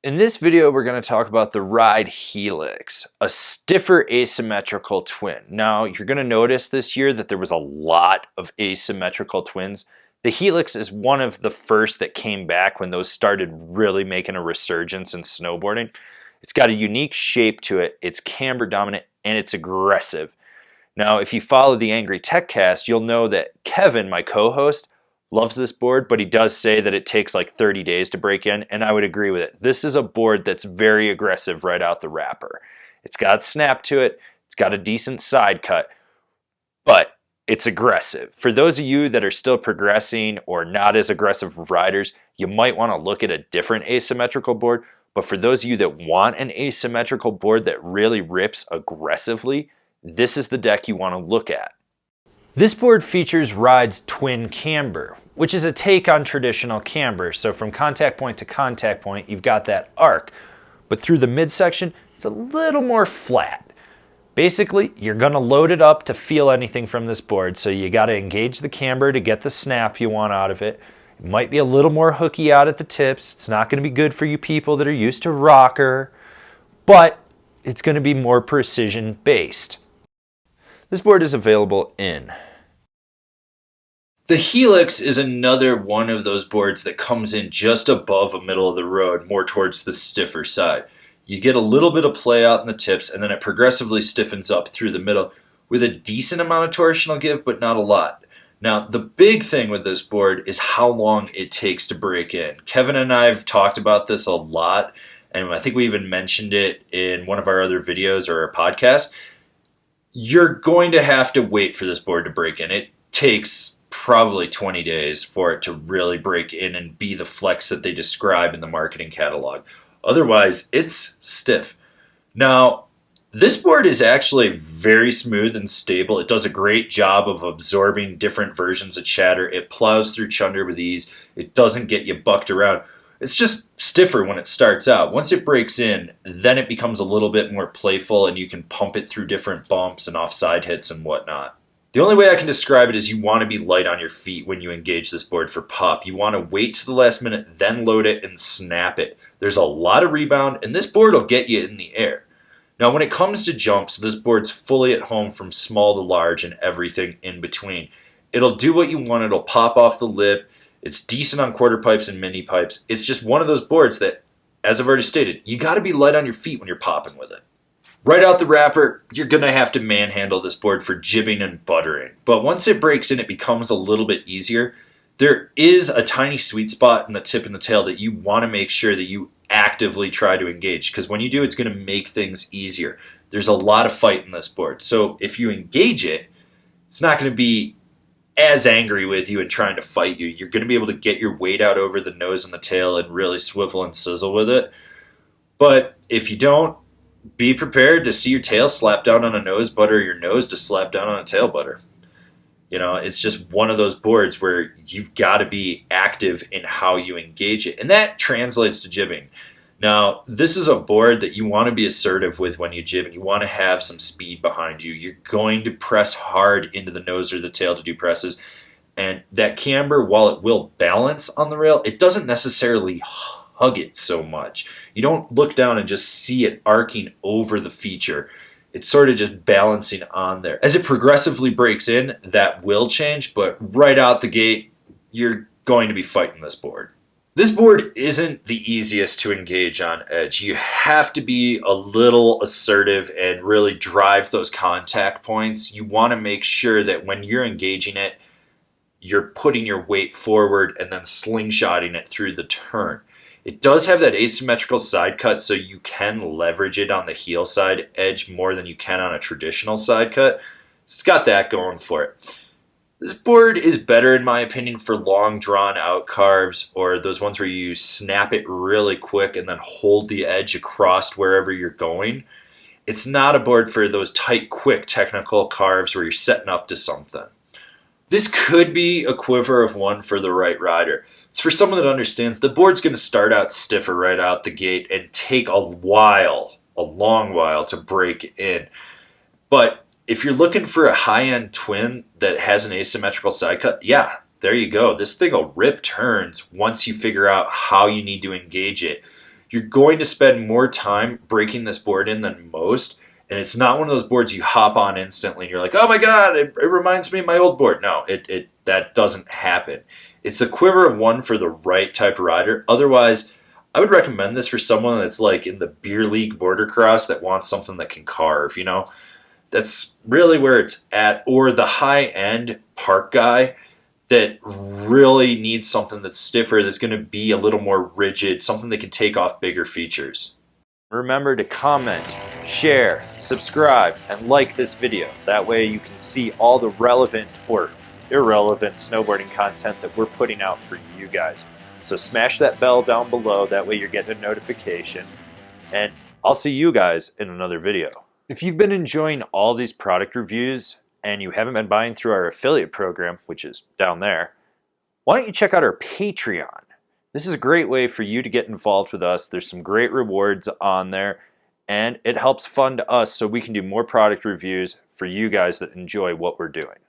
In this video, we're going to talk about the Ride Helix, a stiffer asymmetrical twin. Now, you're going to notice this year that there was a lot of asymmetrical twins. The Helix is one of the first that came back when those started really making a resurgence in snowboarding. It's got a unique shape to it, it's camber dominant, and it's aggressive. Now, if you follow the Angry Tech Cast, you'll know that Kevin, my co-host, loves this board, but he does say that it takes like 30 days to break in, and I would agree with it. This is a board that's very aggressive right out the wrapper. It's got snap to it, it's got a decent side cut, but it's aggressive. For those of you that are still progressing or not as aggressive riders, you might want to look at a different asymmetrical board, but for those of you that want an asymmetrical board that really rips aggressively, this is the deck you want to look at. This board features Ride's twin camber, which is a take on traditional camber. So from contact point to contact point, you've got that arc, but through the midsection, it's a little more flat. Basically, you're gonna load it up to feel anything from this board, so you gotta engage the camber to get the snap you want out of it. It might be a little more hooky out at the tips. It's not gonna be good for you people that are used to rocker, but it's gonna be more precision based. This board is available in. The Helix is another one of those boards that comes in just above a middle of the road, more towards the stiffer side. You get a little bit of play out in the tips, and then it progressively stiffens up through the middle with a decent amount of torsional give, but not a lot. Now, the big thing with this board is how long it takes to break in. Kevin and I have talked about this a lot, and I think we even mentioned it in one of our other videos or our podcast. You're going to have to wait for this board to break in. It takes probably 20 days for it to really break in and be the flex that they describe in the marketing catalog. Otherwise, it's stiff. Now, this board is actually very smooth and stable. It does a great job of absorbing different versions of chatter. It plows through chunder with ease. It doesn't get you bucked around. It's just stiffer when it starts out. Once it breaks in, then it becomes a little bit more playful and you can pump it through different bumps and offside hits and whatnot. The only way I can describe it is you want to be light on your feet when you engage this board for pop. You want to wait to the last minute, then load it and snap it. There's a lot of rebound, and this board will get you in the air. Now, when it comes to jumps, this board's fully at home from small to large and everything in between. It'll do what you want. It'll pop off the lip. It's decent on quarter pipes and mini pipes. It's just one of those boards that, as I've already stated, you got to be light on your feet when you're popping with it. Right out the wrapper, you're going to have to manhandle this board for jibbing and buttering. But once it breaks in, it becomes a little bit easier. There is a tiny sweet spot in the tip and the tail that you want to make sure that you actively try to engage, because when you do, it's going to make things easier. There's a lot of fight in this board. So if you engage it, it's not going to be as angry with you and trying to fight you. You're going to be able to get your weight out over the nose and the tail and really swivel and sizzle with it. But if you don't, be prepared to see your tail slap down on a nose butter or your nose to slap down on a tail butter. You know, it's just one of those boards where you've got to be active in how you engage it. And that translates to jibbing. Now, this is a board that you want to be assertive with when you jib, and you want to have some speed behind you. You're going to press hard into the nose or the tail to do presses. And that camber, while it will balance on the rail, it doesn't necessarily hug it so much. You don't look down and just see it arcing over the feature. It's sort of just balancing on there. As it progressively breaks in, that will change, but right out the gate, you're going to be fighting this board. This board isn't the easiest to engage on edge. You have to be a little assertive and really drive those contact points. You want to make sure that when you're engaging it, you're putting your weight forward and then slingshotting it through the turn. It does have that asymmetrical side cut, so you can leverage it on the heel side edge more than you can on a traditional side cut. It's got that going for it. This board is better, in my opinion, for long drawn-out carves or those ones where you snap it really quick and then hold the edge across wherever you're going. It's not a board for those tight, quick technical carves where you're setting up to something. This could be a quiver of one for the right rider. It's for someone that understands the board's going to start out stiffer right out the gate and take a long while to break in. But if you're looking for a high-end twin that has an asymmetrical side cut, yeah, there you go. This thing will rip turns once you figure out how you need to engage it. you're going to spend more time breaking this board in than most. And it's not one of those boards you hop on instantly and you're like, oh my God, it reminds me of my old board. No, that doesn't happen. It's a quiver of one for the right type of rider. Otherwise, I would recommend this for someone that's like in the beer league border cross that wants something that can carve, you know? That's really where it's at. Or the high end park guy that really needs something that's stiffer, that's going to be a little more rigid, something that can take off bigger features. Remember to comment, share, subscribe, and like this video. That way you can see all the relevant or irrelevant snowboarding content that we're putting out for you guys. So smash that bell down below, that way you're getting a notification. And I'll see you guys in another video. If you've been enjoying all these product reviews and you haven't been buying through our affiliate program, which is down there, why don't you check out our Patreon? This is a great way for you to get involved with us. There's some great rewards on there, and it helps fund us so we can do more product reviews for you guys that enjoy what we're doing.